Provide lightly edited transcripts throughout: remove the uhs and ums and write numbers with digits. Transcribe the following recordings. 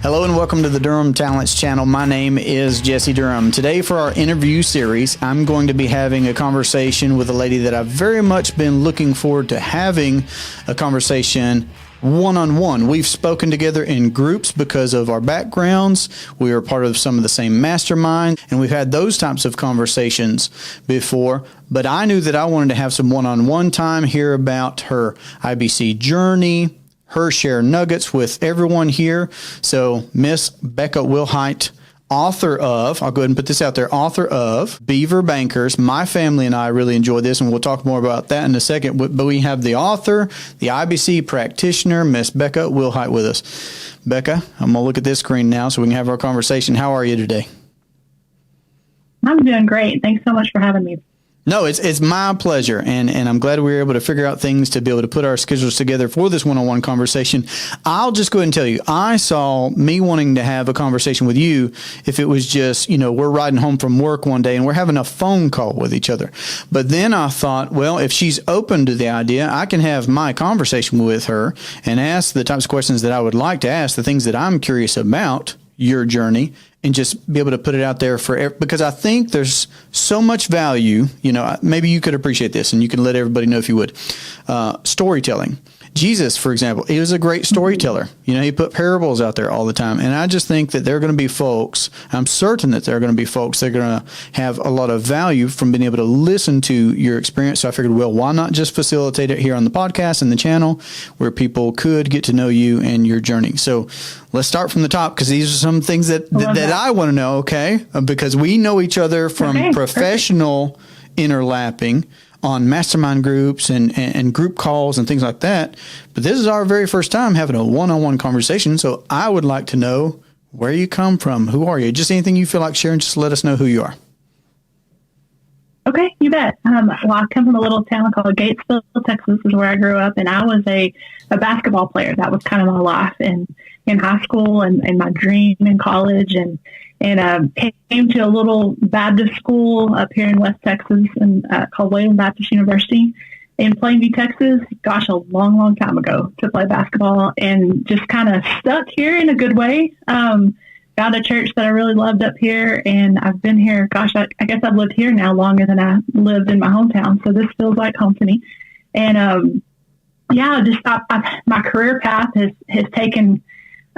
Hello and welcome to the Durham Talents channel. My name is Jesse Durham. Today for our interview series, I'm going to be having a conversation with a lady that I've very much been looking forward to having a conversation one-on-one. We've spoken together in groups because of our backgrounds. We are part of some of the same mastermind, and we've had those types of conversations before. But I knew that I wanted to have some one-on-one time, hear about her IBC journey, her share nuggets with everyone here. So Miss Becca Wilhite, author of, I'll go ahead and put this out there, author of Beaver Bankers. My family and I really enjoy this, and we'll talk more about that in a second. But we have the author, the IBC practitioner, Miss Becca Wilhite with us. Becca, I'm going to look at this screen now so we can have our conversation. How are you today? I'm doing great. Thanks so much for having me. No, it's my pleasure, and I'm glad we were able to figure out things to be able to put our schedules together for this one-on-one conversation. I'll just go ahead and tell you, I saw me wanting to have a conversation with you if it was just, we're riding home from work one day and we're having a phone call with each other. But then I thought, well, if she's open to the idea, I can have my conversation with her and ask the types of questions that I would like to ask, the things that I'm curious about your journey, and just be able to put it out there because I think there's so much value. Maybe you could appreciate this and you can let everybody know if you would. Storytelling. Jesus, for example, he was a great storyteller. He put parables out there all the time. And I just think that there are going to be folks, I'm certain that there are going to be folks that are going to have a lot of value from being able to listen to your experience. So I figured, well, why not just facilitate it here on the podcast and the channel where people could get to know you and your journey. So let's start from the top, because these are some things that I want to know, okay? Because we know each other from professional interlapping on mastermind groups and group calls and things like that. But this is our very first time having a one-on-one conversation. So I would like to know where you come from. Who are you? Just anything you feel like sharing, just let us know who you are. Okay, you bet. Well, I come from a little town called Gatesville, Texas, is where I grew up. And I was a basketball player. That was kind of my life in high school and my dream in college. And came to a little Baptist school up here in West Texas and called Wayland Baptist University in Plainview, Texas. Gosh, a long, long time ago to play basketball, and just kind of stuck here in a good way. Found a church that I really loved up here, and I've been here. Gosh, I guess I've lived here now longer than I lived in my hometown, so this feels like home to me. And my career path has taken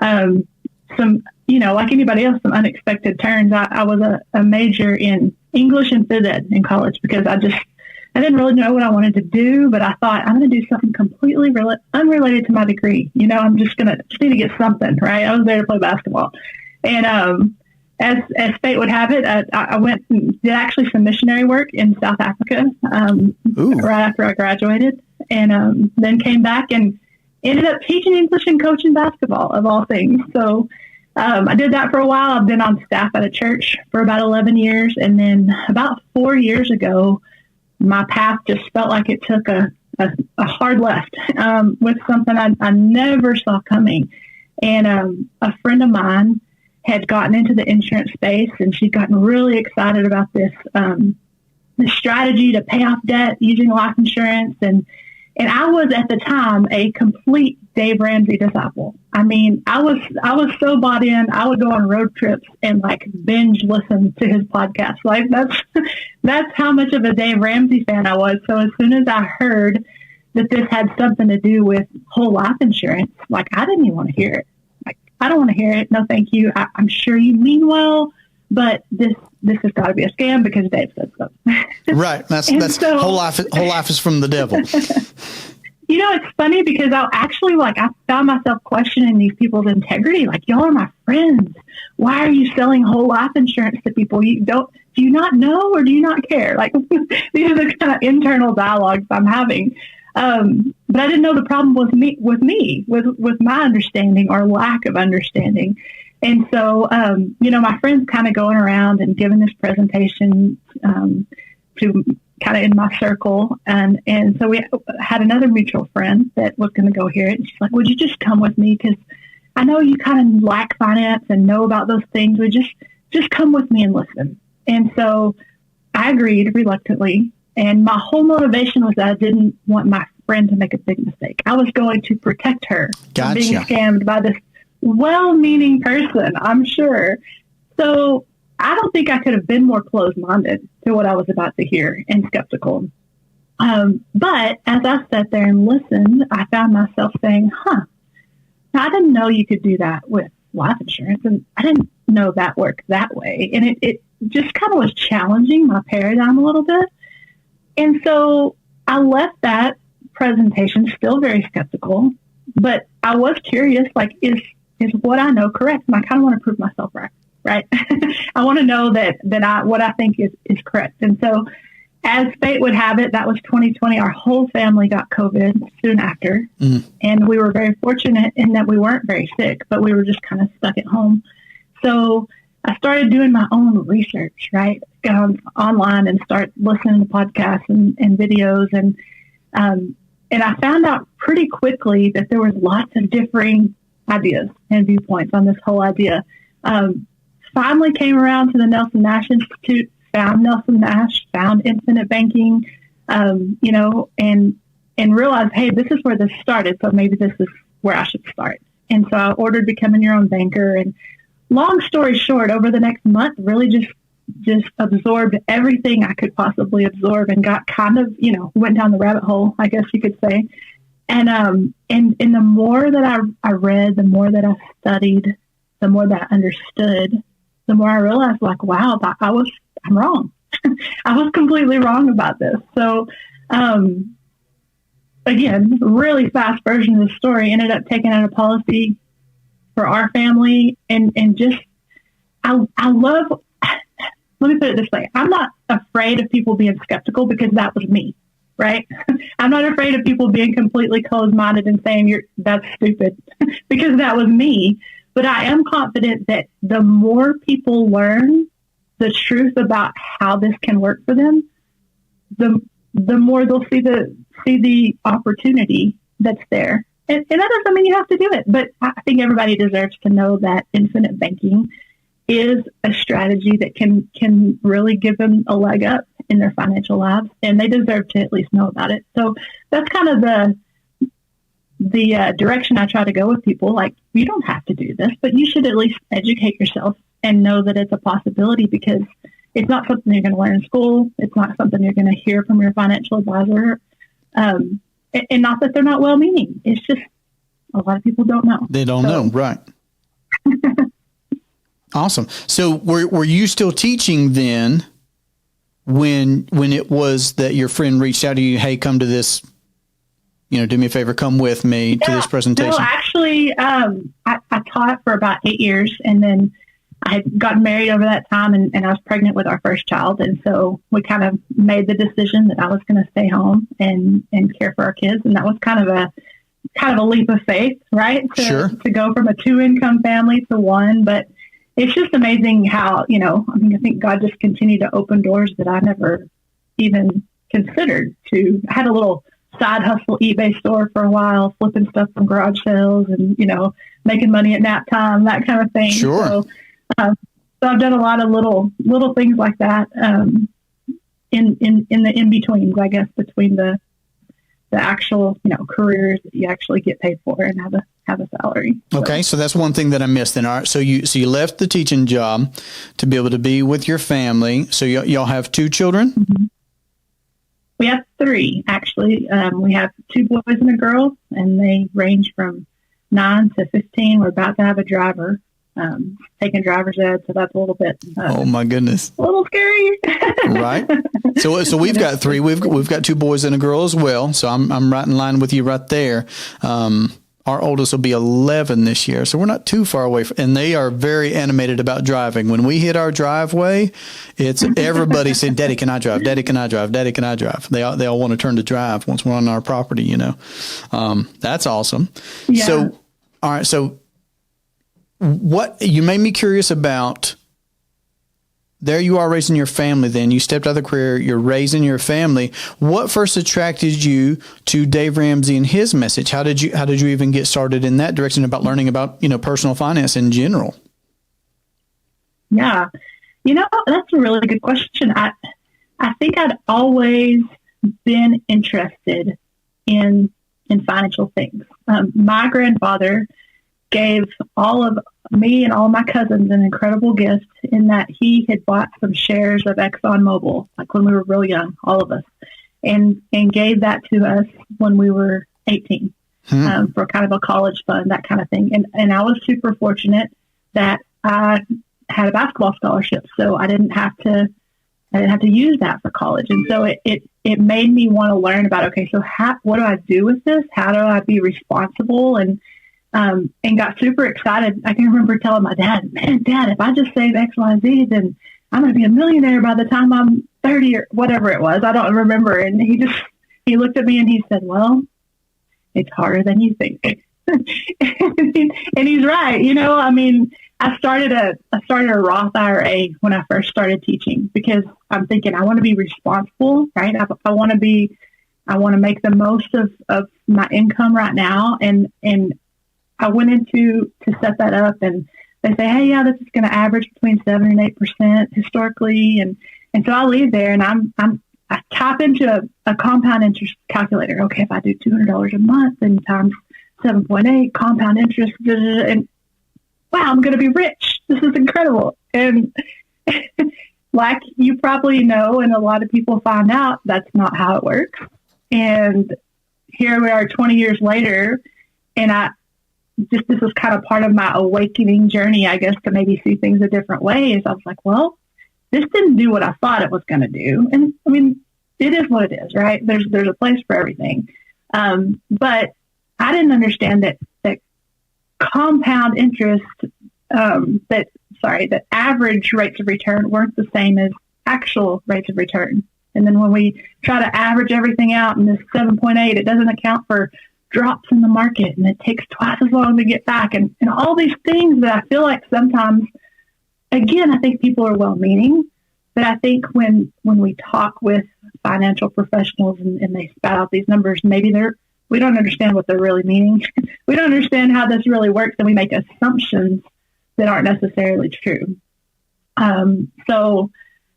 some, like anybody else, some unexpected turns. I was a major in English and phys ed in college because I didn't really know what I wanted to do, but I thought I'm going to do something completely unrelated to my degree. I'm just need to get something, right? I was there to play basketball. And as fate would have it, I went and did actually some missionary work in South Africa right after I graduated, and then came back and ended up teaching English and coaching basketball, of all things. So I did that for a while. I've been on staff at a church for about 11 years. And then about 4 years ago, my path just felt like it took a hard left with something I never saw coming. And a friend of mine had gotten into the insurance space, and she'd gotten really excited about this strategy to pay off debt using life insurance. And I was at the time a complete Dave Ramsey disciple. I mean, I was so bought in. I would go on road trips and binge listen to his podcast. That's how much of a Dave Ramsey fan I was. So as soon as I heard that this had something to do with whole life insurance, I didn't even want to hear it. I don't want to hear it. No, thank you. I'm sure you mean well, but this has got to be a scam because Dave said so. Right. That's whole life is from the devil. It's funny because I found myself questioning these people's integrity. Y'all are my friends. Why are you selling whole life insurance to people? Do you not know, or do you not care? These are the kind of internal dialogues I'm having. But I didn't know the problem was with my understanding or lack of understanding. And so, my friend's kind of going around and giving this presentation to kind of in my circle. And so we had another mutual friend that was going to go hear it. And she's like, would you just come with me? Because I know you kind of lack finance and know about those things. Would just come with me and listen. And so I agreed reluctantly. And my whole motivation was that I didn't want my friend to make a big mistake. I was going to protect her from being scammed by this well-meaning person, I'm sure. So I don't think I could have been more closed-minded to what I was about to hear and skeptical. But as I sat there and listened, I found myself saying, now, I didn't know you could do that with life insurance, and I didn't know that worked that way. And it just kind of was challenging my paradigm a little bit. And so I left that presentation still very skeptical, but I was curious, like, is what I know correct? And I kind of want to prove myself right? I want to know that what I think is correct. And so as fate would have it, that was 2020. Our whole family got COVID soon after. And we were very fortunate in that we weren't very sick, but we were just kind of stuck at home. So I started doing my own research, right? Go online and start listening to podcasts and videos. And I found out pretty quickly that there was lots of differing ideas and viewpoints on this whole idea. Finally came around to the Nelson Nash Institute, found Nelson Nash, found infinite banking, and realized, hey, this is where this started, so maybe this is where I should start. And so I ordered Becoming Your Own Banker. And long story short, over the next month, really just absorbed everything I could possibly absorb and got kind of, went down the rabbit hole, I guess you could say. And the more that I read, the more that I studied, the more that I understood, the more I realized, like, wow, I'm wrong. I was completely wrong about this. So, again, really fast version of the story, ended up taking out a policy for our family. And just, I love, let me put it this way. I'm not afraid of people being skeptical because that was me, right? I'm not afraid of people being completely closed-minded and saying that's stupid because that was me. But I am confident that the more people learn the truth about how this can work for them, the more they'll see the opportunity that's there. And that doesn't mean you have to do it, but I think everybody deserves to know that infinite banking is a strategy that can really give them a leg up in their financial lives, and they deserve to at least know about it. So that's kind of the direction I try to go with people. Like, you don't have to do this, but you should at least educate yourself and know that it's a possibility, because it's not something you're going to learn in school. It's not something you're going to hear from your financial advisor. And not that they're not well-meaning. It's just a lot of people don't know. They don't know, right. Awesome. So were you still teaching then when it was that your friend reached out to you, hey, come to this, do me a favor, come with me to this presentation? No, actually, I taught for about 8 years, and then I had gotten married over that time, and I was pregnant with our first child. And so we kind of made the decision that I was going to stay home and care for our kids. And that was kind of a leap of faith, right? To go from a 2-income family to one. But it's just amazing how, I think God just continued to open doors that I never even considered to. I had a little side hustle eBay store for a while, flipping stuff from garage sales and, making money at nap time, that kind of thing. Sure. So I've done a lot of little things like that in the in-betweens, I guess, between the actual, careers that you actually get paid for and have a salary. Okay. So that's one thing that I missed then. All right. So you left the teaching job to be able to be with your family. So y'all have 2 children? Mm-hmm. We have 3, actually. We have 2 boys and a girl, and they range from 9 to 15. We're about to have a driver, taking driver's ed, so that's a little bit. Oh my goodness! A little scary, right? So we've got 3. We've got 2 boys and a girl as well. So I'm right in line with you right there. Our oldest will be 11 this year, so we're not too far away. And they are very animated about driving. When we hit our driveway, it's everybody saying, "Daddy, can I drive? Daddy, can I drive? Daddy, can I drive?" They all want to turn to drive once we're on our property. That's awesome. Yeah. So, all right. So, what you made me curious about. There you are raising your family then. You stepped out of the career. You're raising your family. What first attracted you to Dave Ramsey and his message? How did you even get started in that direction about learning about, personal finance in general? Yeah. That's a really good question. I think I'd always been interested in financial things. My grandfather gave all of me and all my cousins an incredible gift in that he had bought some shares of ExxonMobil, like when we were real young, all of us, and gave that to us when we were 18 for kind of a college fund, that kind of thing. And I was super fortunate that I had a basketball scholarship, so I didn't have to use that for college. And so it made me want to learn about, okay, so what do I do with this? How do I be responsible? And got super excited. I can remember telling my dad, man, Dad, if I just save X, Y, Z, then I'm going to be a millionaire by the time I'm 30 or whatever it was. I don't remember. And he looked at me and he said, well, it's harder than you think. And he's right. I mean, I started a Roth IRA when I first started teaching because I'm thinking I want to be responsible, right? I want to make the most of my income right now. And I went into to set that up, and they say, hey, yeah, this is going to average between 7 and 8% historically. And so I leave there and I tap into a compound interest calculator. Okay, if I do $200 a month and times 7.8 compound interest, and wow, I'm going to be rich. This is incredible. And like you probably know, and a lot of people find out, that's not how it works. And here we are 20 years later, and this is kind of part of my awakening journey, I guess, to maybe see things a different way. I was like, well, this didn't do what I thought it was going to do. And I mean, it is what it is, right? There's a place for everything. But I didn't understand that compound interest, that average rates of return weren't the same as actual rates of return. And then when we try to average everything out in this 7.8, it doesn't account for drops in the market, and it takes twice as long to get back, and all these things that I feel like sometimes, again, I think people are well-meaning, but I think when we talk with financial professionals and they spout out these numbers, maybe we don't understand what they're really meaning. We don't understand how this really works, and we make assumptions that aren't necessarily true. So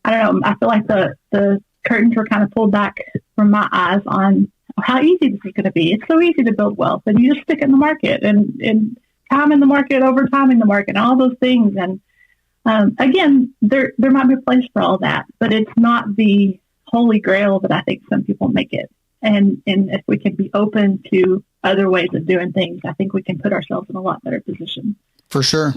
I don't know. I feel like the curtains were kind of pulled back from my eyes on how easy this is going to be. It's so easy to build wealth, and you just stick it in the market and time in the market over time in the market, and all those things. And again, there might be a place for all that, but it's not the holy grail that I think some people make it. And if we can be open to other ways of doing things, I think we can put ourselves in a lot better position. For sure.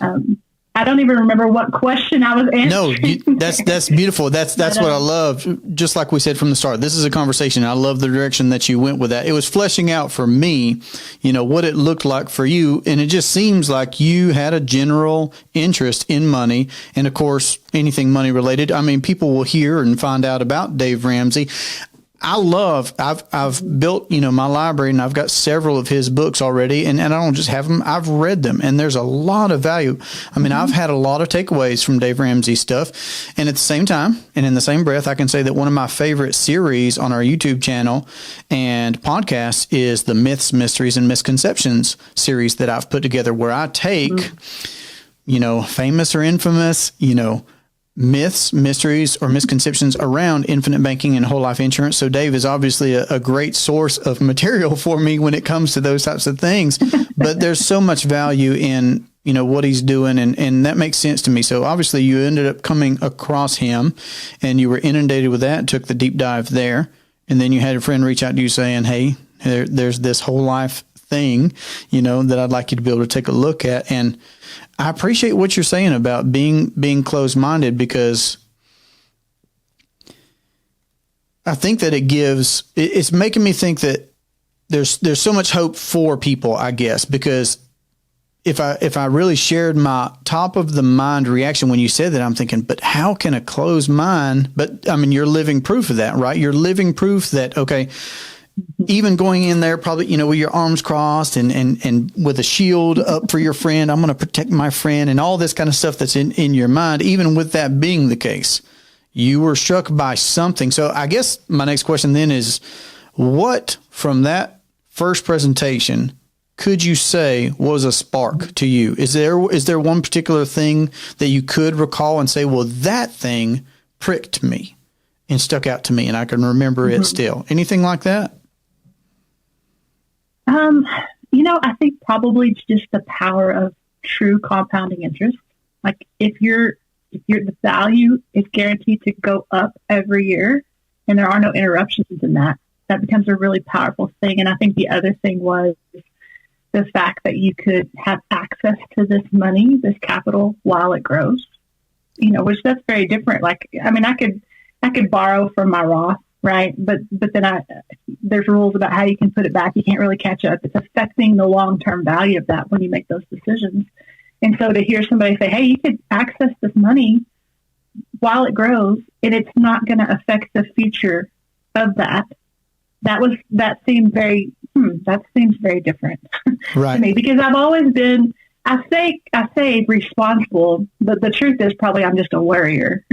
I don't even remember what question I was answering. No, that's beautiful. That's what I love. Just like we said from the start, this is a conversation. I love the direction that you went with that. It was fleshing out for me, what it looked like for you. And it just seems like you had a general interest in money. And of course, anything money related. I mean, people will hear and find out about Dave Ramsey. I've built, my library, and I've got several of his books already, and I don't just have them, I've read them, and there's a lot of value. I mean, I've had a lot of takeaways from Dave Ramsey stuff. And at the same time, and in the same breath, I can say that one of my favorite series on our YouTube channel and podcast is the Myths, Mysteries, and Misconceptions series that I've put together, where I take, famous or infamous, myths, mysteries, or misconceptions around infinite banking and whole life insurance. So Dave is obviously a great source of material for me when it comes to those types of things. But there's so much value in, what he's doing, and that makes sense to me. So obviously you ended up coming across him, and you were inundated with that, took the deep dive there. And then you had a friend reach out to you saying, hey, there's this whole life thing, that I'd like you to be able to take a look at. And I appreciate what you're saying about being closed-minded, because I think that it's making me think that there's so much hope for people, I guess, because if I really shared my top of the mind reaction when you said that, I'm thinking, but how can a closed mind, but I mean, you're living proof of that, right? You're living proof that, okay, even going in there probably, with your arms crossed and with a shield up for your friend, I'm going to protect my friend, and all this kind of stuff that's in your mind. Even with that being the case, you were struck by something. So I guess my next question then is, what from that first presentation could you say was a spark to you? Is there one particular thing that you could recall and say, well, that thing pricked me and stuck out to me, and I can remember it still? Anything like that? I think probably just the power of true compounding interest. Like if the value is guaranteed to go up every year and there are no interruptions in that becomes a really powerful thing. And I think the other thing was the fact that you could have access to this money, this capital, while it grows, which that's very different. Like, I mean, I could borrow from my Roth, right? But then there's rules about how you can put it back. You can't really catch up. It's affecting the long-term value of that when you make those decisions. And so to hear somebody say, hey, you could access this money while it grows and it's not going to affect the future of that seems very different right. to me, because I've always been, I say responsible, but the truth is probably I'm just a worrier.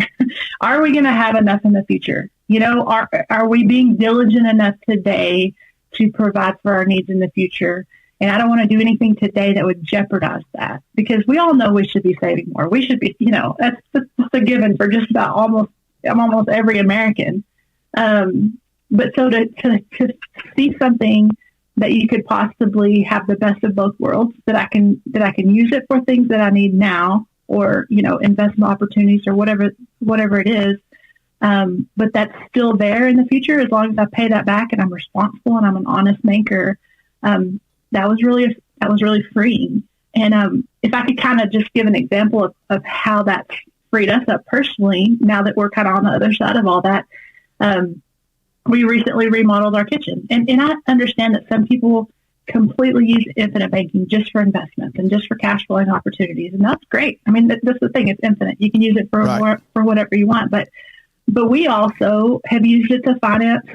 Are we going to have enough in the future? Are we being diligent enough today to provide for our needs in the future? And I don't want to do anything today that would jeopardize that, because we all know we should be saving more. We should be, that's a given for just about almost every American. But so to see something that you could possibly have the best of both worlds, that I can use it for things that I need now, or, investment opportunities or whatever it is. But that's still there in the future, as long as I pay that back and I'm responsible and I'm an honest maker. That was really freeing. And, if I could kind of just give an example of how that's freed us up personally, now that we're kind of on the other side of all that, we recently remodeled our kitchen. And I understand that some people completely use infinite banking just for investments and just for cash flowing opportunities. And that's great. I mean, that's the thing. It's infinite. You can use it for for whatever you want. But we also have used it to finance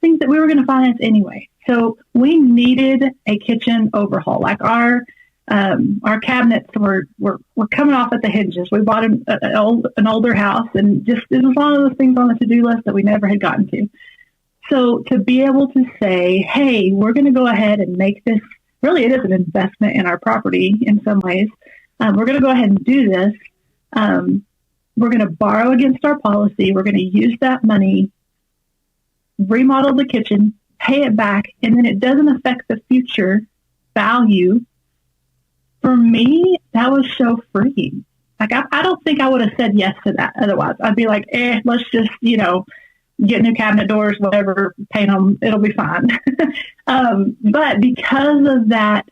things that we were going to finance anyway. So we needed a kitchen overhaul. Like our cabinets were coming off at the hinges. We bought an older house, and just it was one of those things on the to-do list that we never had gotten to. So to be able to say, hey, we're going to go ahead and make this, really it is an investment in our property in some ways. We're going to go ahead and do this. We're going to borrow against our policy. We're going to use that money, remodel the kitchen, pay it back, and then it doesn't affect the future value. For me, that was so freeing. Like, I don't think I would have said yes to that otherwise. I'd be like, let's just, get new cabinet doors, whatever, paint them, it'll be fine. But because of that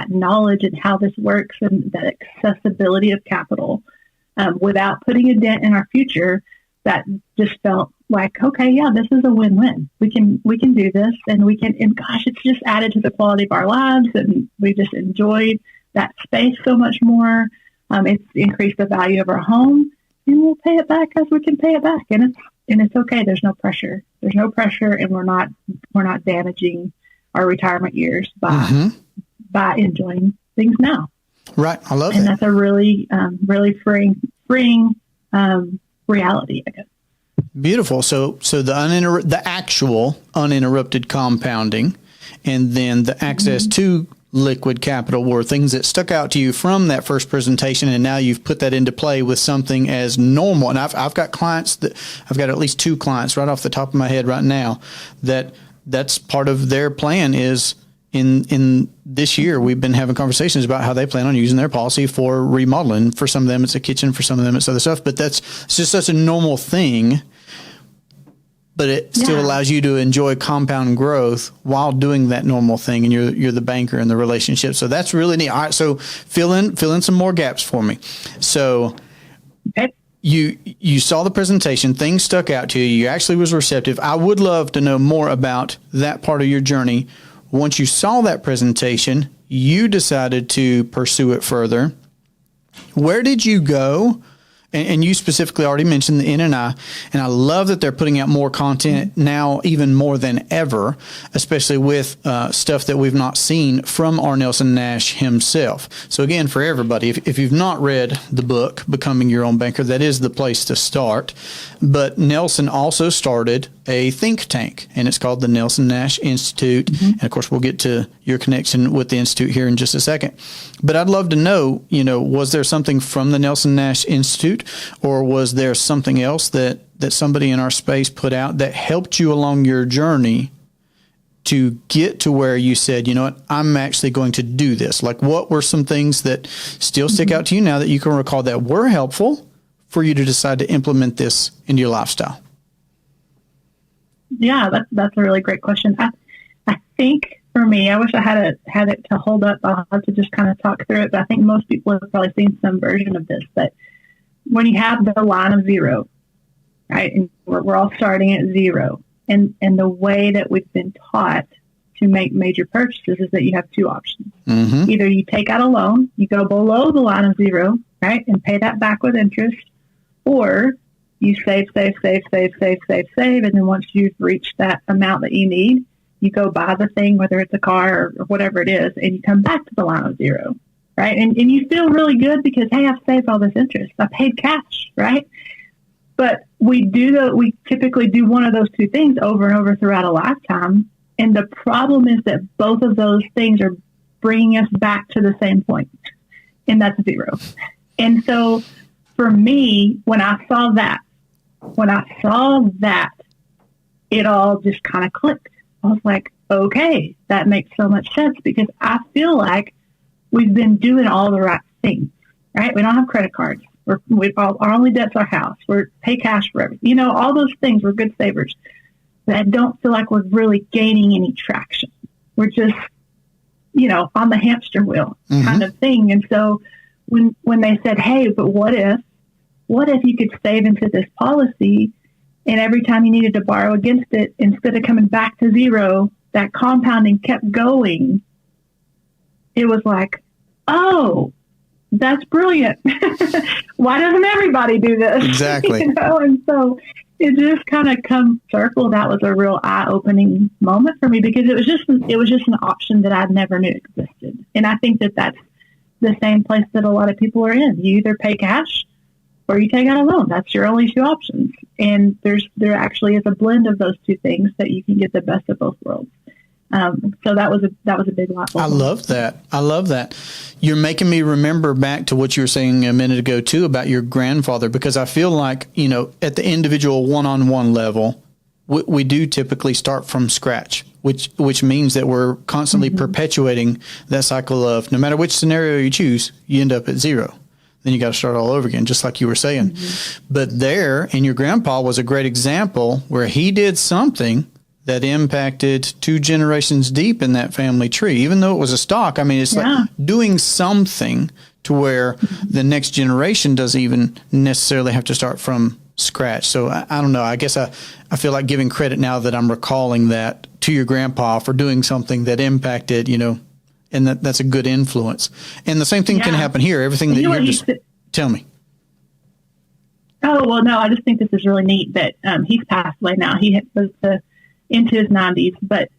knowledge and how this works and that accessibility of capital, without putting a dent in our future, that just felt like, okay, yeah, this is a win-win. We can do this, and gosh, it's just added to the quality of our lives, and we just enjoyed that space so much more. It's increased the value of our home, and we'll pay it back as we can pay it back. And it's okay. There's no pressure. And we're not damaging our retirement years by enjoying things now. Right. I love it. And that's a really, really freeing reality, I guess. Beautiful. So the actual uninterrupted compounding, and then the access to liquid capital were things that stuck out to you from that first presentation, and now you've put that into play with something as normal. And I've got at least 2 clients right off the top of my head right now that's part of their plan is in this year, we've been having conversations about how they plan on using their policy for remodeling. For some of them, it's a kitchen. For some of them, it's other stuff. But it's just such a normal thing. But it still allows you to enjoy compound growth while doing that normal thing. And you're the banker in the relationship. So that's really neat. All right, so fill in some more gaps for me. So you saw the presentation. Things stuck out to you. You actually was receptive. I would love to know more about that part of your journey. Once you saw that presentation, you decided to pursue it further. Where did you go? And you specifically already mentioned the NNI, and I love that they're putting out more content now, even more than ever, especially with stuff that we've not seen from R. Nelson Nash himself. So again, for everybody, if you've not read the book, Becoming Your Own Banker, that is the place to start. But Nelson also started a think tank, and it's called the Nelson Nash Institute. And of course, we'll get to your connection with the Institute here in just a second. But I'd love to know, was there something from the Nelson Nash Institute, or was there something else that somebody in our space put out that helped you along your journey to get to where you said, you know what, I'm actually going to do this? Like, what were some things that still stick out to you now that you can recall that were helpful for you to decide to implement this into your lifestyle? Yeah, that's a really great question. I think for me, I wish I had it to hold up. I'll have to just kind of talk through it, but I think most people have probably seen some version of this. But when you have the line of zero, right, and we're all starting at zero, and the way that we've been taught to make major purchases is that you have two options. Mm-hmm. Either you take out a loan, you go below the line of zero, right, and pay that back with interest, or you save, and then once you've reached that amount that you need, you go buy the thing, whether it's a car or whatever it is, and you come back to the line of zero, right? And you feel really good because, hey, I've saved all this interest. I paid cash, right? But we typically do one of those two things over and over throughout a lifetime. And the problem is that both of those things are bringing us back to the same point, and that's zero. And so for me, when I saw that, it all just kind of clicked. I was like, okay, that makes so much sense, because I feel like we've been doing all the right things, right? We don't have credit cards. Our only debt's our house. We pay cash for everything. All those things. We're good savers. But I don't feel like we're really gaining any traction. We're just, on the hamster wheel kind of thing. And so when they said, hey, but what if you could save into this policy, and every time you needed to borrow against it, instead of coming back to zero, that compounding kept going, it was like, oh, that's brilliant. Why doesn't everybody do this? Exactly. And so it just kind of come circle. That was a real eye-opening moment for me, because it was just an option that I never knew existed. And I think that that's the same place that a lot of people are in. You either pay cash or you take out a loan. That's your only two options. And there actually is a blend of those two things that you can get the best of both worlds. So that was a big lot. I love that. You're making me remember back to what you were saying a minute ago too about your grandfather, because I feel like, at the individual one-on-one level, we do typically start from scratch, which means that we're constantly perpetuating that cycle of, no matter which scenario you choose, you end up at zero. Then you got to start all over again, just like you were saying. But and your grandpa was a great example where he did something that impacted 2 generations deep in that family tree. Even though it was a stock, it's like doing something to where the next generation doesn't even necessarily have to start from scratch. So I don't know. I guess I feel like giving credit now that I'm recalling that to your grandpa for doing something that impacted, and that's a good influence. And the same thing can happen here. Everything that you're just tell me. Oh, well, no, I just think this is really neat that he's passed away now. He was into his 90s, but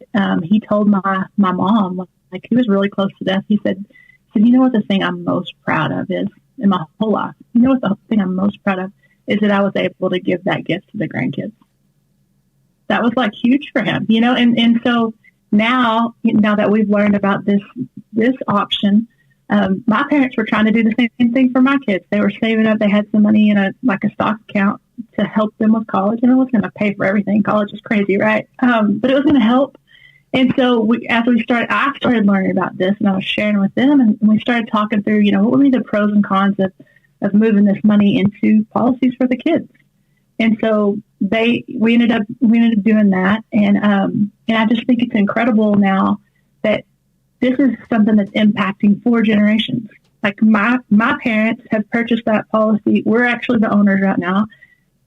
he told my mom, like, he was really close to death. He said, you know what the thing I'm most proud of is in my whole life? You know what the thing I'm most proud of is that I was able to give that gift to the grandkids. That was like huge for him, and so now that we've learned about this option, my parents were trying to do the same thing for my kids. They were saving up. They had some money in a stock account to help them with college, and it wasn't going to pay for everything. College is crazy, right? But it was going to help. And so I started learning about this, and I was sharing with them, and we started talking through, what would be the pros and cons of moving this money into policies for the kids. And so we ended up doing that, and I just think it's incredible now that this is something that's impacting 4 generations. Like my parents have purchased that policy. We're actually the owners right now,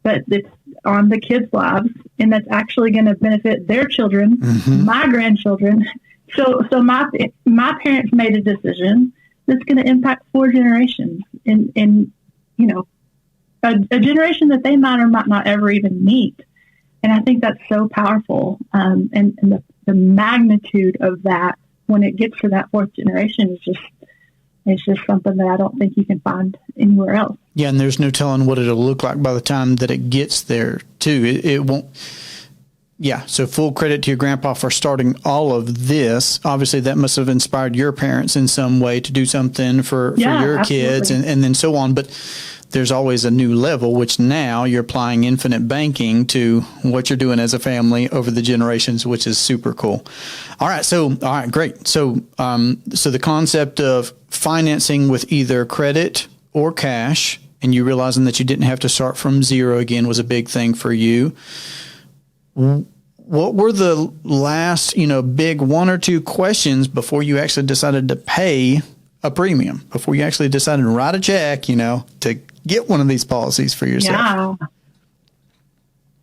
but it's on the kids' lives, and that's actually going to benefit their children, my grandchildren. So my parents made a decision that's going to impact 4 generations, in a generation that they might or might not ever even meet. And I think that's so powerful. And the magnitude of that when it gets to that 4th generation is just something that I don't think you can find anywhere else. Yeah, and there's no telling what it'll look like by the time that it gets there, too. It won't. Yeah, so full credit to your grandpa for starting all of this. Obviously, that must have inspired your parents in some way to do something for your kids and then so on. But there's always a new level, which now you're applying infinite banking to what you're doing as a family over the generations, which is super cool. All right, great. So the concept of financing with either credit or cash, and you realizing that you didn't have to start from zero again, was a big thing for you. What were the last, big one or two questions before you actually decided to pay a premium, before you actually decided to write a check, to get one of these policies for yourself? Yeah.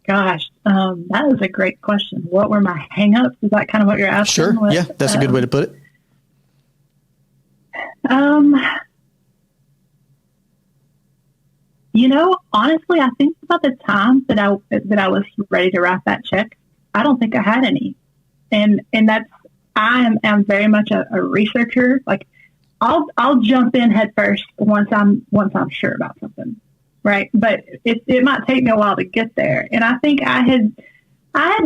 Gosh, that is a great question. What were my hang-ups? Is that kind of what you're asking? Sure. Yeah, that's a good way to put it. Honestly, I think about the time that I was ready to write that check, I don't think I had any. And I am very much a researcher. Like I'll jump in head first once I'm sure about something. Right. But it might take me a while to get there. And I think I had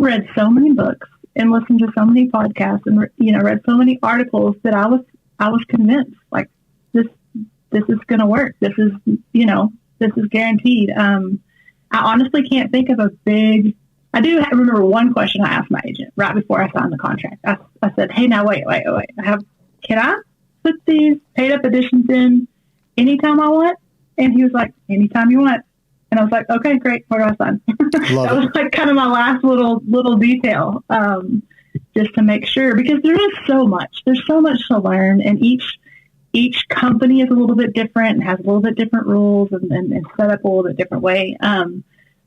read so many books and listened to so many podcasts and, read so many articles that I was convinced, like, this is going to work. This is guaranteed. I honestly can't think of I do remember one question I asked my agent right before I signed the contract. I said, hey, now wait. Can I put these paid up additions in anytime I want? And he was like, anytime you want. And I was like, okay, great. Where do I sign? That was like kind of my last little detail, just to make sure, because there is so much. There's so much to learn, and each company is a little bit different and has a little bit different rules and set up a little bit different way.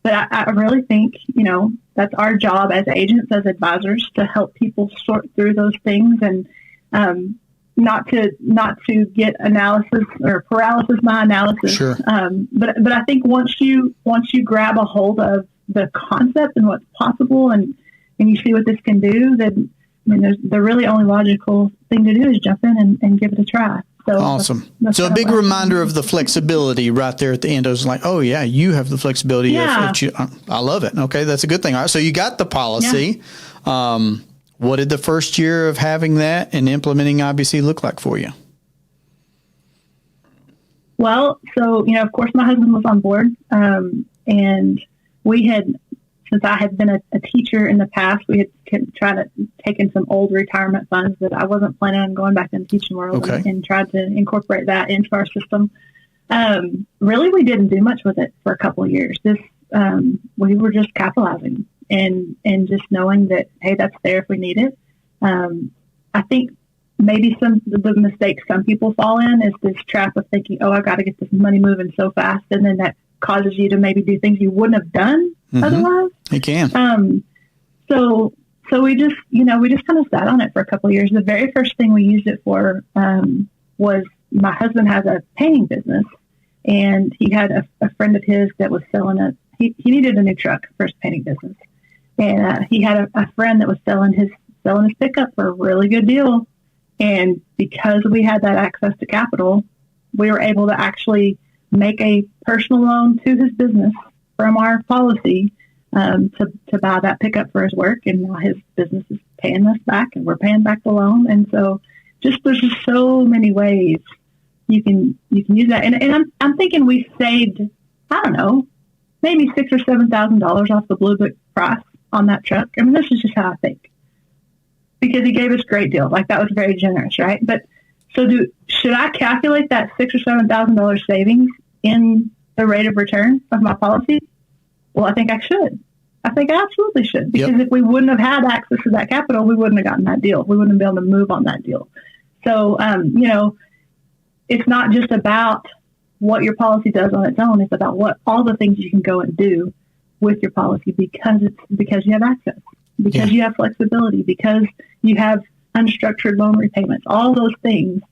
But I really think, that's our job as agents, as advisors, to help people sort through those things and not to get analysis or paralysis by analysis. Sure. But I think once you grab a hold of the concept and what's possible and you see what this can do, then the really only logical thing to do is jump in and give it a try. So awesome. So a big reminder of the flexibility right there at the end. I was like, oh yeah, you have the flexibility. Yeah. I love it. Okay. That's a good thing. All right. So you got the policy. Yeah. What did the first year of having that and implementing IBC look like for you? Well, so, of course my husband was on board. And we had, since I had been a teacher in the past, we had tried to take in some old retirement funds that I wasn't planning on going back in the teaching world, and tried to incorporate that into our system. Really, we didn't do much with it for a couple of years. We were just capitalizing and just knowing that, hey, that's there if we need it. I think maybe the mistakes some people fall in is this trap of thinking, oh, I've got to get this money moving so fast. And then that causes you to maybe do things you wouldn't have done otherwise. It can. So we just kind of sat on it for a couple of years. The very first thing we used it for was my husband has a painting business, and he had a friend of his that was selling he needed a new truck for his painting business. And he had a friend that was selling his pickup for a really good deal. And because we had that access to capital, we were able to actually make a personal loan to his business from our policy to buy that pickup for his work. And now his business is paying us back, and we're paying back the loan. And so there's just so many ways you can use that. And I'm thinking we saved, I don't know, maybe $6,000 or $7,000 off the Blue Book price on that truck. I mean, this is just how I think, because he gave us great deals. Like, that was very generous, right? But so should I calculate that $6,000 or $7,000 savings in the rate of return of my policy? Well, I think I should. I think I absolutely should, because if we wouldn't have had access to that capital, we wouldn't have gotten that deal. We wouldn't have been able to move on that deal. So, it's not just about what your policy does on its own. It's about all the things you can go and do with your policy, because you have access, because you have flexibility, because you have unstructured loan repayments, all those things.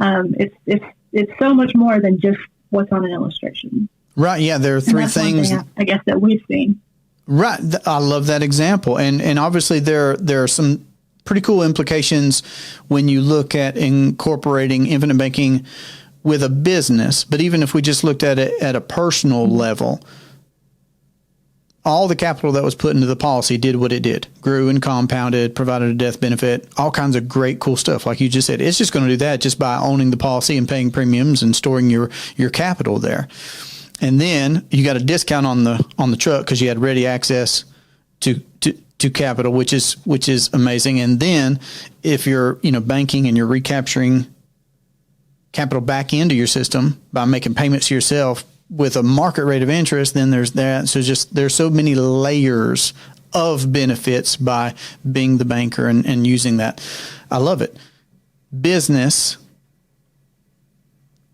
It's so much more than just what's on an illustration. Right. Yeah. There are three things, I guess, that we've seen. Right. I love that example. And obviously there are some pretty cool implications when you look at incorporating infinite banking with a business. But even if we just looked at it at a personal level, all the capital that was put into the policy did what it did, grew and compounded, provided a death benefit, all kinds of great, cool stuff. Like you just said, it's just going to do that just by owning the policy and paying premiums and storing your capital there. And then you got a discount on the truck because you had ready access to capital, which is amazing. And then if you're, banking and you're recapturing capital back into your system by making payments to yourself with a market rate of interest, then there's that. So there's so many layers of benefits by being the banker and using that. I love it. Business.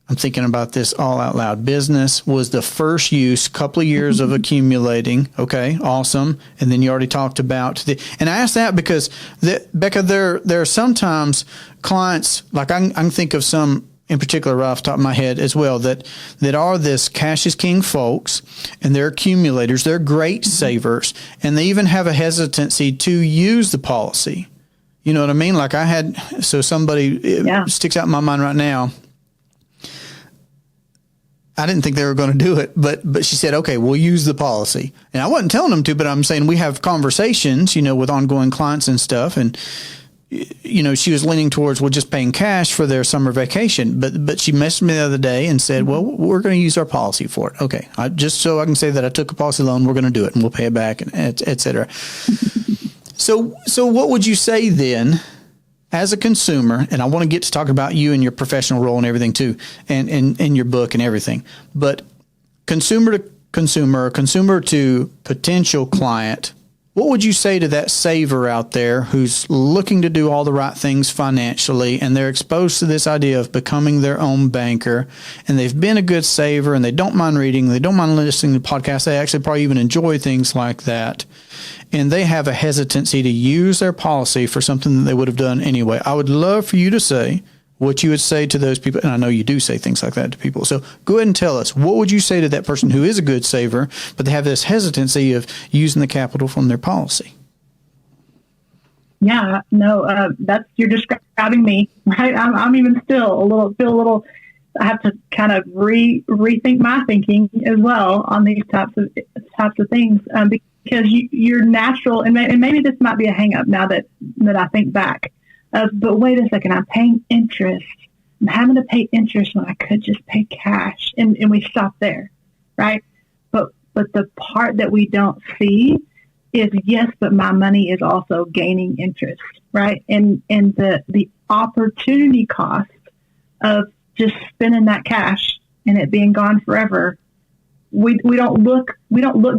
I'm thinking about this all out loud. Business was the first use, couple of years of accumulating. Okay, awesome. And then you already talked about and I asked that because Becca, there are sometimes clients, like I can think of some in particular right off the top of my head as well, that are this cash is king folks, and they're accumulators, they're great savers, and they even have a hesitancy to use the policy. You know what I mean? Like somebody sticks out in my mind right now. I didn't think they were going to do it, but she said, okay, we'll use the policy. And I wasn't telling them to, but I'm saying we have conversations, with ongoing clients and stuff. And, she was leaning towards, just paying cash for their summer vacation. But she messaged me the other day and said, well, we're going to use our policy for it. Okay. Just so I can say that I took a policy loan, we're going to do it and we'll pay it back, and et cetera. So what would you say then? As a consumer, and I want to get to talk about you and your professional role and everything too, and your book and everything, but consumer to consumer, consumer to potential client, what would you say to that saver out there who's looking to do all the right things financially, and they're exposed to this idea of becoming their own banker, and they've been a good saver, and they don't mind reading, they don't mind listening to podcasts, they actually probably even enjoy things like that, and they have a hesitancy to use their policy for something that they would have done anyway? I would love for you to say what you would say to those people. And I know you do say things like that to people. So go ahead and tell us, what would you say to that person who is a good saver, but they have this hesitancy of using the capital from their policy? Yeah, no, you're describing me, right? I'm even still feel a little, I have to kind of rethink my thinking as well on these types of things. Because you're natural, and maybe this might be a hang up now that I think back. But wait a second, I'm paying interest. I'm having to pay interest when I could just pay cash, and we stop there, right? But the part that we don't see is, yes, but my money is also gaining interest, right? And the opportunity cost of just spending that cash and it being gone forever. We don't look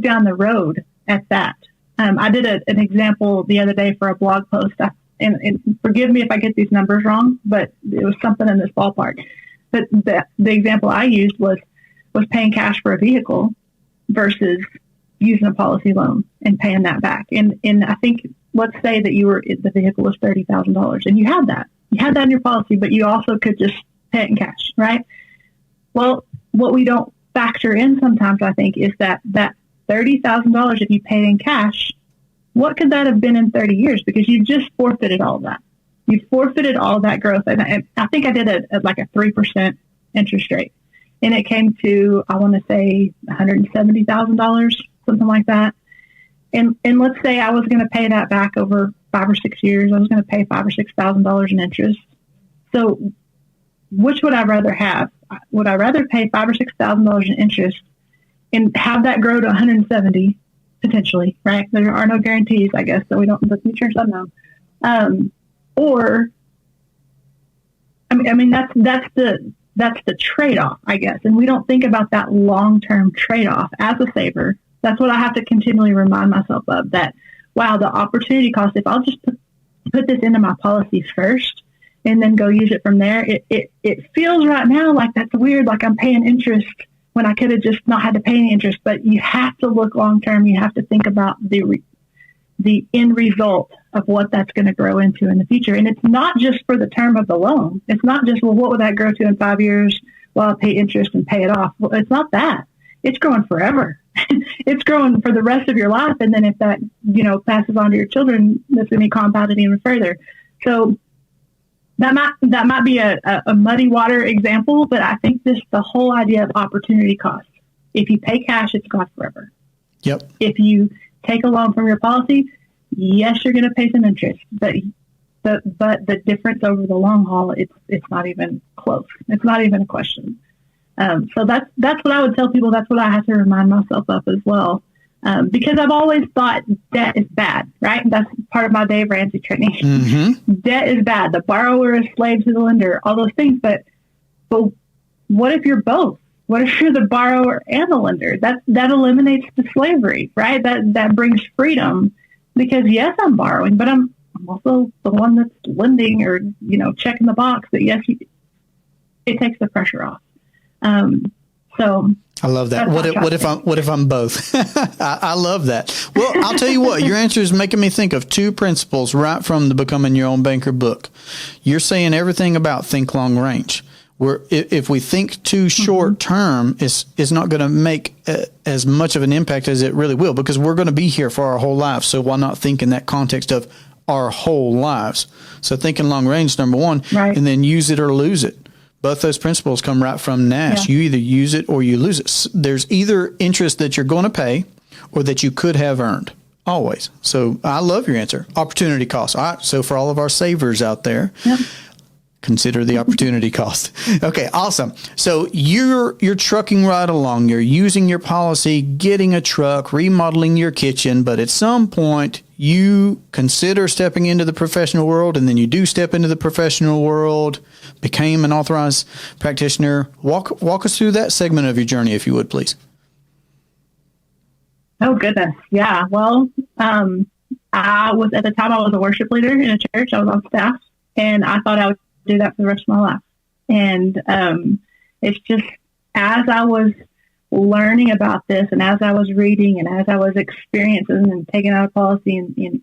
down the road at that. I did an example the other day for a blog post, and forgive me if I get these numbers wrong, but it was something in this ballpark. But the example I used was paying cash for a vehicle versus using a policy loan and paying that back. And I think, let's say that the vehicle was $30,000 and you had that in your policy, but you also could just pay it in cash, right? Well, what we don't factor in sometimes, I think, is that $30,000, if you pay in cash, what could that have been in 30 years? Because you just forfeited all of that. You forfeited all of that growth. And I think I did a 3% interest rate. And it came to, I want to say, $170,000, something like that. And let's say I was going to pay that back over 5 or 6 years. I was going to pay $5,000 or $6,000 in interest. So which would I rather have? Would I rather pay $5,000 or $6,000 in interest and have that grow to 170 potentially, right? There are no guarantees, I guess, so the future is unknown. Or, I mean, that's the trade-off, I guess. And we don't think about that long-term trade-off as a saver. That's what I have to continually remind myself of, that, wow, the opportunity cost, if I'll just put this into my policies first and then go use it from there, it feels right now like that's weird, like I'm paying interest when I could have just not had to pay any interest. But you have to look long-term. You have to think about the end result of what that's going to grow into in the future. And it's not just for the term of the loan. It's not just, well, what would that grow to in 5 years while I pay interest and pay it off? Well, it's not that. It's growing forever. It's growing for the rest of your life. And then if that, passes on to your children, that's going to be compounded even further. So that might be a muddy water example, but I think the whole idea of opportunity cost. If you pay cash, it's gone forever. Yep. If you take a loan from your policy, yes, you're going to pay some interest, but the difference over the long haul, it's not even close. It's not even a question. So that's what I would tell people. That's what I have to remind myself of as well. Because I've always thought debt is bad, right? That's part of my Dave Ramsey training. Mm-hmm. Debt is bad. The borrower is slave to the lender, all those things. But what if you're both? What if you're the borrower and the lender? That eliminates the slavery, right? That brings freedom, because yes, I'm borrowing, but I'm also the one that's lending, or, checking the box that yes, it takes the pressure off. So I love that. What if I'm both? I love that. Well, I'll tell you what, your answer is making me think of two principles right from the Becoming Your Own Banker book. You're saying everything about think long range. Where if we think too short term, is not going to make as much of an impact as it really will, because we're going to be here for our whole lives. So why not think in that context of our whole lives? So thinking long range, number one, right. And then use it or lose it. Both those principles come right from Nash. Yeah. You either use it or you lose it. There's either interest that you're going to pay or that you could have earned. Always. So I love your answer. Opportunity cost. All right. So for all of our savers out there, yep. Consider the opportunity cost. Okay, awesome. So you're trucking right along. You're using your policy, getting a truck, remodeling your kitchen, but at some point you consider stepping into the professional world, and then you do step into the professional world, became an authorized practitioner. Walk us through that segment of your journey, if you would, please. Oh, goodness. Yeah. Well, I was a worship leader in a church. I was on staff, and I thought I would do that for the rest of my life. And it's just, as I was learning about this, and as I was reading, and as I was experiencing and taking out a policy and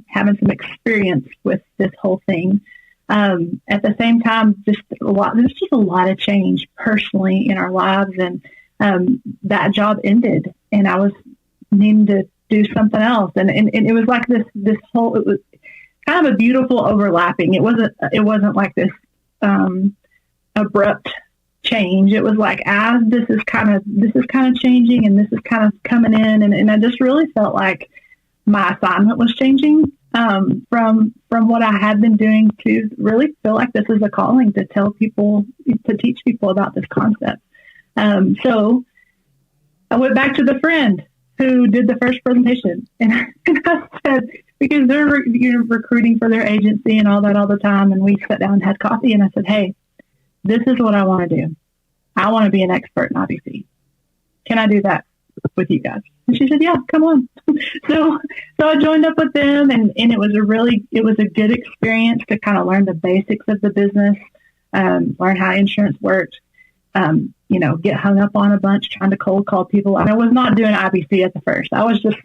having some experience with this whole thing, at the same time, there's just a lot of change personally in our lives. And that job ended, and I was needing to do something else. And it was like this whole, it was kind of a beautiful overlapping. It wasn't like this abrupt change. It was like, as this is kind of changing, and this is kind of coming in, and I just really felt like my assignment was changing from what I had been doing, to really feel like this is a calling to teach people about this concept. So I went back to the friend who did the first presentation, and I said, because they're recruiting for their agency and all that all the time, and we sat down and had coffee, and I said, hey, this is what I want to do. I want to be an expert in IBC. Can I do that with you guys? And she said, yeah, come on. So I joined up with them, and it was a good experience to kind of learn the basics of the business, learn how insurance worked, get hung up on a bunch trying to cold call people. And I was not doing IBC at the first. I was just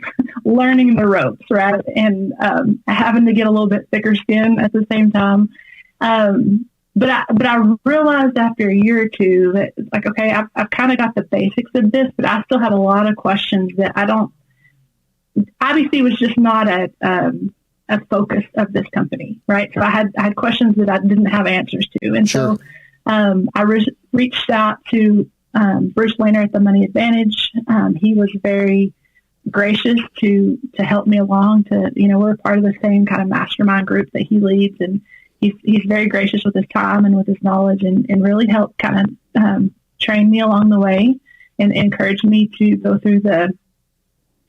learning the ropes, right? And having to get a little bit thicker skin at the same time. But I realized after a year or two that, like, okay, I've kind of got the basics of this, but I still had a lot of questions that IBC was just not a focus of this company, right? So I had questions that I didn't have answers to. And sure. So I reached out to Bruce Wayner at the Money Advantage. He was very gracious to help me along. We're part of the same kind of mastermind group that he leads, and he's very gracious with his time and with his knowledge, and really helped kind of train me along the way, and encouraged me to go through the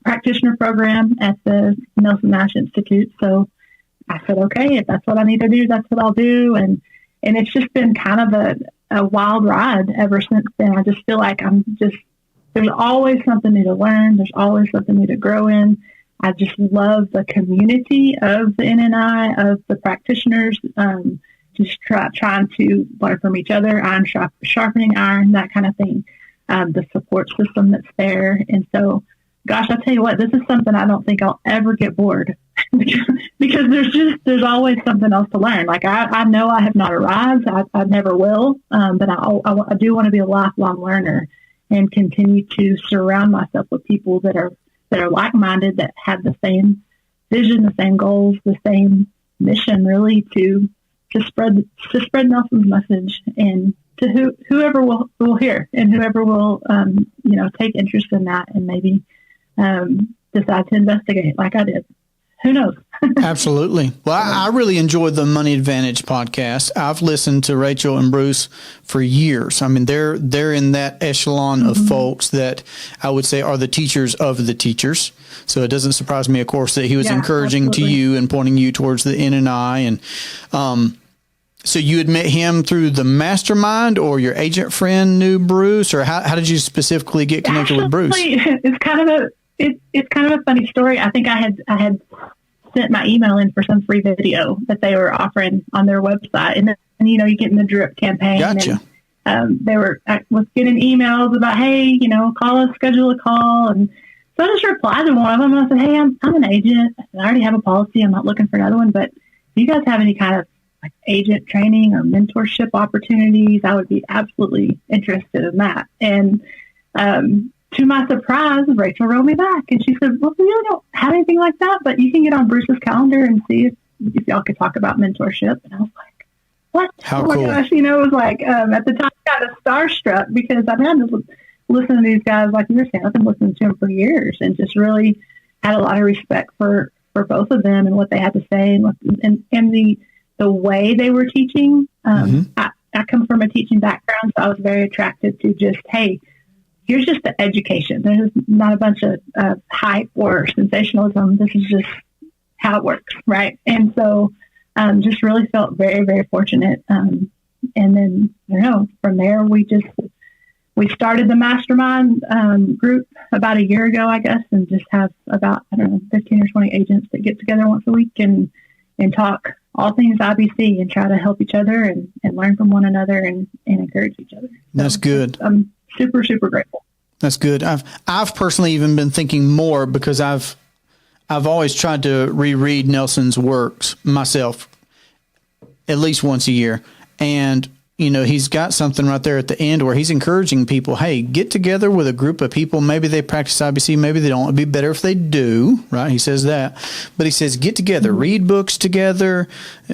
practitioner program at the Nelson Nash Institute. So I said, okay, if that's what I need to do, that's what I'll do. And it's just been kind of a wild ride ever since then. I just feel like there's always something new to learn. There's always something new to grow in. I just love the community of the NNI, of the practitioners, just trying to learn from each other, iron sharpening iron, that kind of thing, the support system that's there. And so, gosh, I'll tell you what, this is something I don't think I'll ever get bored because there's always something else to learn. Like I know I have not arrived. I never will. But I do want to be a lifelong learner and continue to surround myself with people that are like-minded, that have the same vision, the same goals, the same mission, really to spread Nelson's message, and to whoever will hear, and whoever will take interest in that, and maybe decide to investigate like I did. who knows? Absolutely. Well, I really enjoyed the Money Advantage podcast. I've listened to Rachel and Bruce for years. I mean, they're in that echelon of folks that I would say are the teachers of the teachers. So it doesn't surprise me, of course, that he was encouraging to you and pointing you towards the NNI. And so you had met him through the mastermind, or your agent friend knew Bruce, or how did you specifically get connected with Bruce? It's kind of a funny story. I think I had sent my email in for some free video that they were offering on their website, and then you get in the drip campaign. Gotcha. And I was getting emails about, hey, call us, schedule a call, and so I just replied to one of them and I said, hey, I'm an agent. I already have a policy. I'm not looking for another one, but if you guys have any kind of like agent training or mentorship opportunities, I would be absolutely interested in that. And to my surprise, Rachel wrote me back and she said, well, we really don't have anything like that, but you can get on Bruce's calendar and see if y'all could talk about mentorship. And I was like, what? How cool. My gosh, it was like, at the time, kind of starstruck because I just listening to these guys, like you were saying, I've been listening to them for years and just really had a lot of respect for both of them and what they had to say and the way they were teaching. I come from a teaching background, so I was very attracted to just, hey, here's just the education. There's not a bunch of hype or sensationalism. This is just how it works, right? And so just really felt very, very fortunate. And then, from there, we started the mastermind group about a year ago, I guess, and just have about, 15 or 20 agents that get together once a week and talk all things IBC and try to help each other and learn from one another and encourage each other. So that's good. I'm super, super grateful. That's good. I've personally even been thinking more because I've always tried to reread Nelson's works myself at least once a year. And he's got something right there at the end where he's encouraging people, hey, get together with a group of people. Maybe they practice IBC. Maybe they don't. It'd be better if they do, right? He says that. But he says, get together, read books together,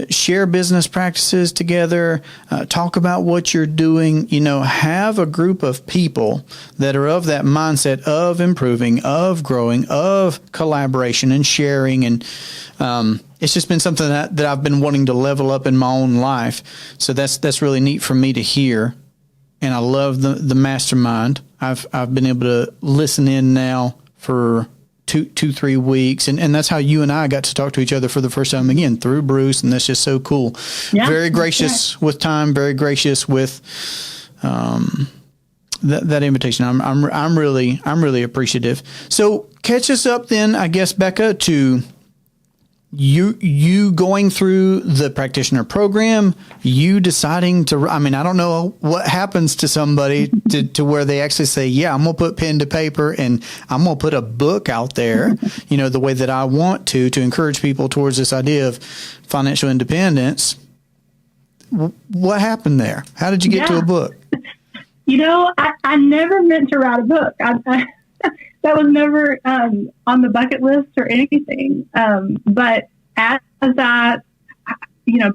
share business practices together, talk about what you're doing. Have a group of people that are of that mindset of improving, of growing, of collaboration and sharing. And it's just been something that I've been wanting to level up in my own life. So that's really neat for me to hear. And I love the mastermind. I've been able to listen in now for 3 weeks. And that's how you and I got to talk to each other for the first time again through Bruce. And that's just so cool. Yeah, very gracious with time, very gracious with, that invitation. I'm really appreciative. So catch us up then, I guess, Becca, to you going through the practitioner program, you deciding to, I don't know what happens to somebody to where they actually say, yeah, I'm going to put pen to paper and I'm going to put a book out there, the way that I want to encourage people towards this idea of financial independence. What happened there? How did you get to a book? I never meant to write a book. That was never on the bucket list or anything. But as I,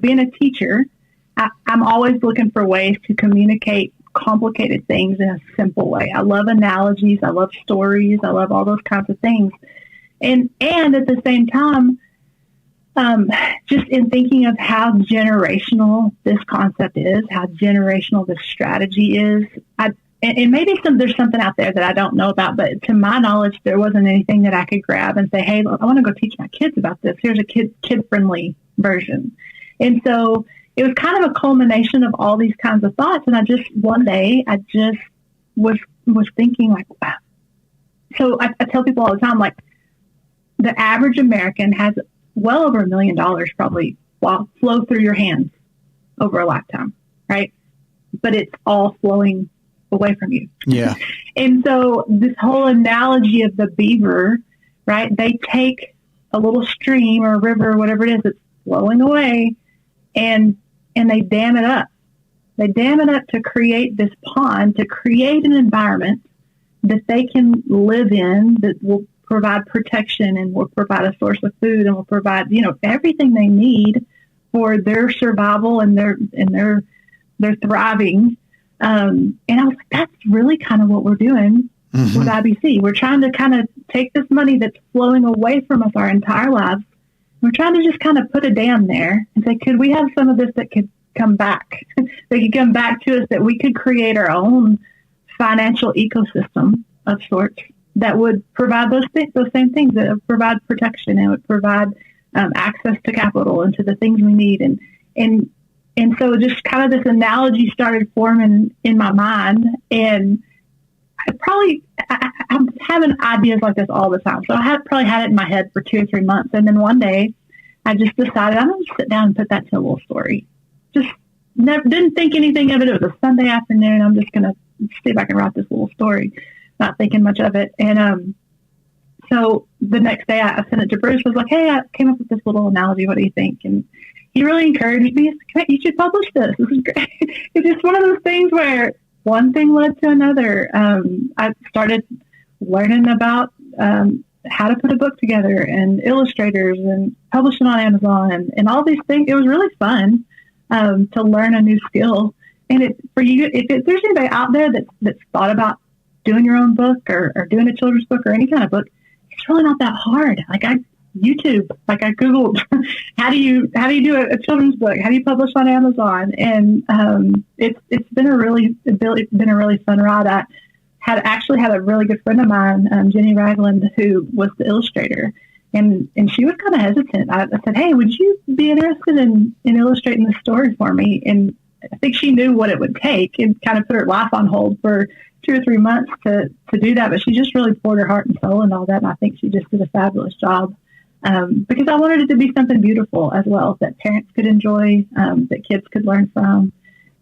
being a teacher, I'm always looking for ways to communicate complicated things in a simple way. I love analogies. I love stories. I love all those kinds of things. And at the same time, just in thinking of how generational this concept is, how generational this strategy is, and maybe there's something out there that I don't know about, but to my knowledge, there wasn't anything that I could grab and say, hey, I want to go teach my kids about this. Here's a kid-friendly version. And so it was kind of a culmination of all these kinds of thoughts. And one day, I just was thinking like, wow. So I tell people all the time, like the average American has well over $1 million probably flow through your hands over a lifetime, right? But it's all flowing away from you. Yeah. And so this whole analogy of the beaver, right? They take a little stream or river or whatever it is that's flowing away and they dam it up. They dam it up to create this pond, to create an environment that they can live in that will provide protection and will provide a source of food and will provide, everything they need for their survival and their thriving. And I was like, that's really kind of what we're doing with IBC. We're trying to kind of take this money that's flowing away from us our entire lives we're trying to just kind of put a dam there and say, could we have some of this that could come back? That could come back to us, that we could create our own financial ecosystem of sorts that would provide those same things, that would provide protection and would provide access to capital and to the things we need. And so just kind of this analogy started forming in my mind. And I'm having ideas like this all the time. So I probably had it in my head for 2 or 3 months. And then one day I just decided I'm going to sit down and put that to a little story. Just didn't think anything of it. It was a Sunday afternoon. I'm just going to see if I can write this little story, not thinking much of it. And so the next day I sent it to Bruce. I was like, hey, I came up with this little analogy. What do you think? And he really encouraged me. He said, you should publish this. This is great. It's just one of those things where one thing led to another. I started learning about how to put a book together and illustrators and publishing on Amazon and all these things. It was really fun to learn a new skill. And if there's anybody out there that's thought about doing your own book or doing a children's book or any kind of book, it's really not that hard. Like I Googled how do you do a children's book? How do you publish on Amazon? And it's been a really fun ride. I had a really good friend of mine, Jenny Ragland, who was the illustrator, and she was kind of hesitant. I said, hey, would you be interested in illustrating this story for me? And I think she knew what it would take and kind of put her life on hold for 2 or 3 months to do that. But she just really poured her heart and soul and all that. And I think she just did a fabulous job. Because I wanted it to be something beautiful as well, that parents could enjoy, that kids could learn from.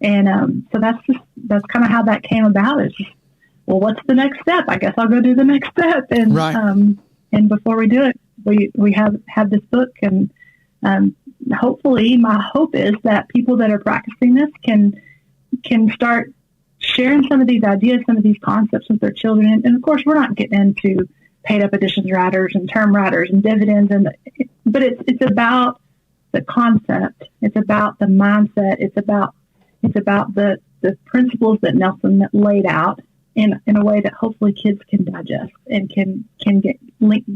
And so that's kind of how that came about. It's just, well, what's the next step? I guess I'll go do the next step. And right. And before we do it, we have this book. And hopefully, my hope is that people that are practicing this can start sharing some of these ideas, some of these concepts with their children. And of course, we're not getting into paid up additions riders and term riders and dividends, but it's about the concept. It's about the mindset. It's about the principles that Nelson laid out in a way that hopefully kids can digest and can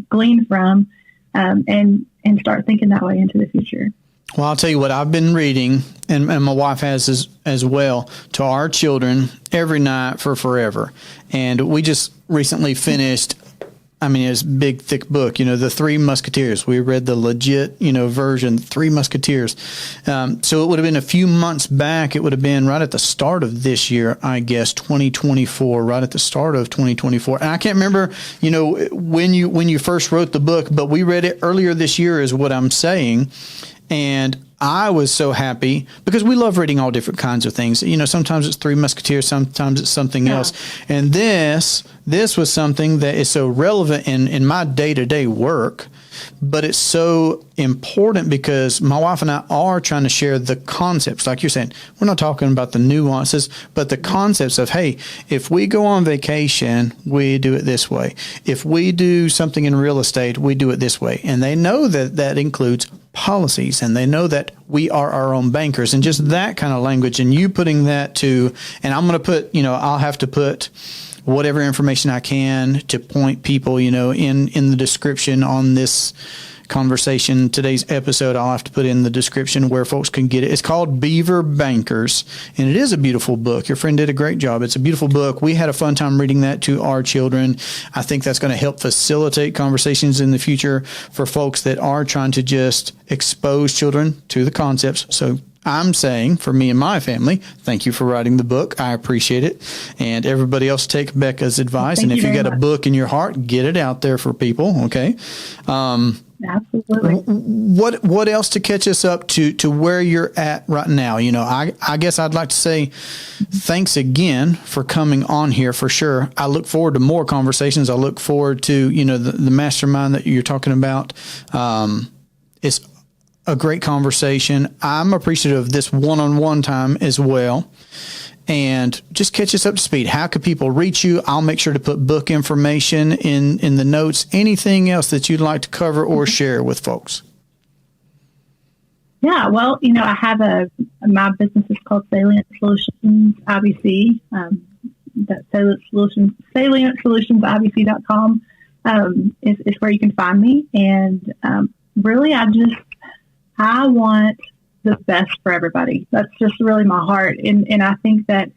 glean from, and start thinking that way into the future. Well, I'll tell you what I've been reading, and my wife has as well, to our children every night for forever. And we just recently finished, it's a big, thick book, The Three Musketeers. We read the legit, version, Three Musketeers. So it would have been a few months back. It would have been right at the start of this year, I guess, 2024, right at the start of 2024. And I can't remember, when you first wrote the book, but we read it earlier this year is what I'm saying. And I was so happy because we love reading all different kinds of things. Sometimes it's Three Musketeers, sometimes it's something else. And this was something that is so relevant in my day-to-day work, but it's so important because my wife and I are trying to share the concepts. Like you're saying, we're not talking about the nuances, but the concepts of, hey, if we go on vacation, we do it this way. If we do something in real estate, we do it this way. And they know that includes policies, and they know that we are our own bankers, and just that kind of language, and you putting that to, and I'm going to put, I'll have to put whatever information I can to point people, in the description on this conversation, today's episode. I'll have to put in the description where folks can get it. It's called Beaver Bankers, and it is a beautiful book. Your friend did a great job. It's a beautiful book. We had a fun time reading that to our children. I think that's going to help facilitate conversations in the future for folks that are trying to just expose children to the concepts. So I'm saying, for me and my family, thank you for writing the book. I appreciate it. And everybody else take Becca's advice. Thank and if you got much. a book in your heart, get it out there for people. Okay. Absolutely. What else to catch us up to where you're at right now? I guess I'd like to say thanks again for coming on here for sure. I look forward to more conversations. I look forward to, the mastermind that you're talking about. It's a great conversation. I'm appreciative of this one-on-one time as well. And just catch us up to speed. How can people reach you? I'll make sure to put book information in the notes. Anything else that you'd like to cover or share with folks? Yeah, well, I have my business is called Salient Solutions IBC. That's Salient Solutions IBC.com is where you can find me. And really, I want the best for everybody. That's just really my heart. And I think that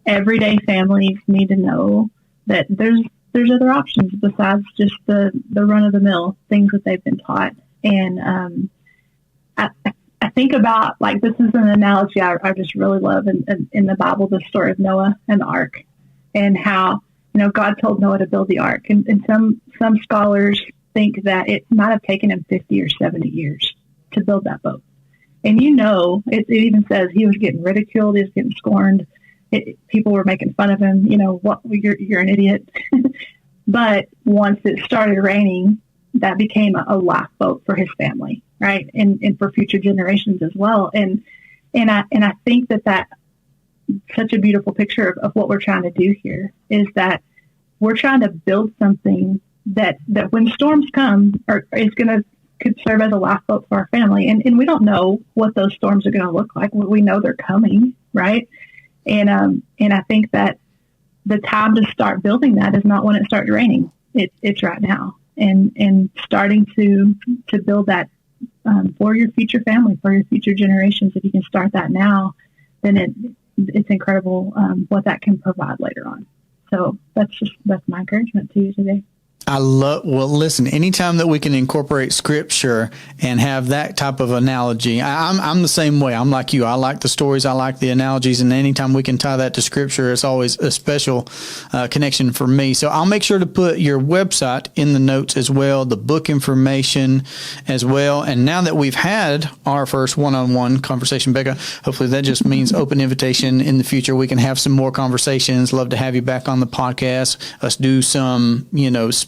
everyday families need to know that there's other options besides just the run of the mill things that they've been taught. And I think about, like, this is an analogy I just really love in the Bible, the story of Noah and the ark, and how, God told Noah to build the ark. And some scholars think that it might have taken him 50 or 70 years to build that boat. And it even says he was getting ridiculed, he was getting scorned. People were making fun of him. You're an idiot. But once it started raining, that became a lifeboat for his family, right? And for future generations as well. And I think that such a beautiful picture of what we're trying to do here is that we're trying to build something that when storms come could serve as a lifeboat for our family. And we don't know what those storms are going to look like. We know they're coming, right? And I think that the time to start building that is not when it starts raining. It's right now. And starting to build that for your future family, for your future generations. If you can start that now, then it's incredible what that can provide later on. So that's my encouragement to you today. Listen, anytime that we can incorporate scripture and have that type of analogy, I'm the same way. I'm like you. I like the stories. I like the analogies. And anytime we can tie that to scripture, it's always a special connection for me. So I'll make sure to put your website in the notes as well, the book information as well. And now that we've had our first one-on-one conversation, Becca, hopefully that just means open invitation in the future. We can have some more conversations. Love to have you back on the podcast. Us do some,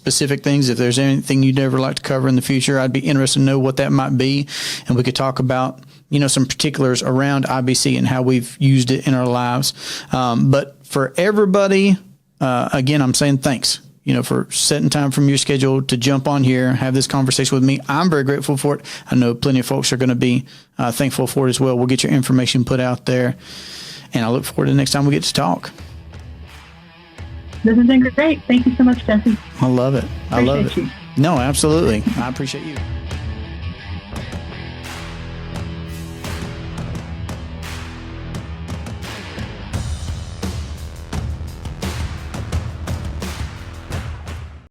specific things. If there's anything you'd ever like to cover in the future, I'd be interested to know what that might be. And we could talk about, some particulars around IBC and how we've used it in our lives. But for everybody, again, I'm saying thanks, for setting time from your schedule to jump on here, have this conversation with me. I'm very grateful for it. I know plenty of folks are going to be thankful for it as well. We'll get your information put out there. And I look forward to the next time we get to talk. This has been great. Thank you so much, Jesse. I love it. I love it. You. No, absolutely. I appreciate you.